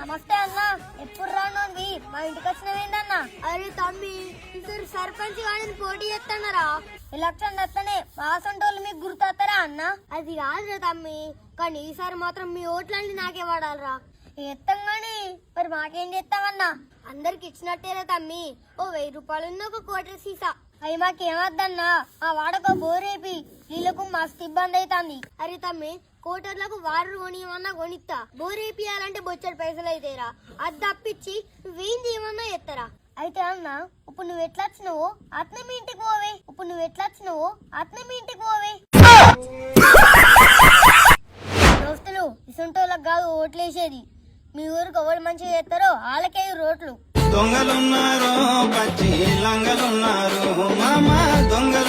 నమస్తే అన్న, ఎప్పుడు రానుంది? మా ఇంటికి వచ్చినవేందన్నా? అరే తమ్మి, ఇద్దరు సర్పంచ్ గాని పోటీ చేస్తున్నారా? ఎలక్షన్ వస్తేనే వాసంటోళ్ళు మీకు గుర్తొస్తారా అన్న? అది కాదురా తమ్మి, కానీ ఈసారి మాత్రం మీ ఓట్లన్నీ నాకే వాడాలరా. ఎత్తాం గాని మరి మాకేం చేస్తామన్నా? అందరికి ఇచ్చినట్టేరా తమ్మి, ఓ 1000 రూపాయలున్న ఒక కోటర్ సీసా. అవి మాకేమద్దన్నా, ఆ వాడక బోరేపి వీళ్ళకు మస్తు ఇబ్బంది అవుతుంది. అరే తమ్మి, కోటర్లకు వారు కొనియమన్నా కొనిస్తా, బోరేపియాలంటే బొచ్చడి పైసలు అయితేరా. అది తప్పించి నువ్వేం చేయమన్నా ఎత్తరా. అయితే అన్న, ఇప్పుడు నువ్వు ఎట్లా వచ్చినావో అట్నే మీ ఇంటికి పోవే. ఇప్పుడు నువ్వు ఎట్లా వచ్చినావో అట్నే మీ ఇంటికి పోవే. దోస్తులు, ఇసుంటోళ్ళకి కాదు ఓట్లేసేది, మీ ఊరికి ఎవరు మంచిగా చేస్తారో వాళ్ళకే రోట్లు. దొంగలున్నారు, పచ్చి లంగలున్నారు, మామ దొంగలు.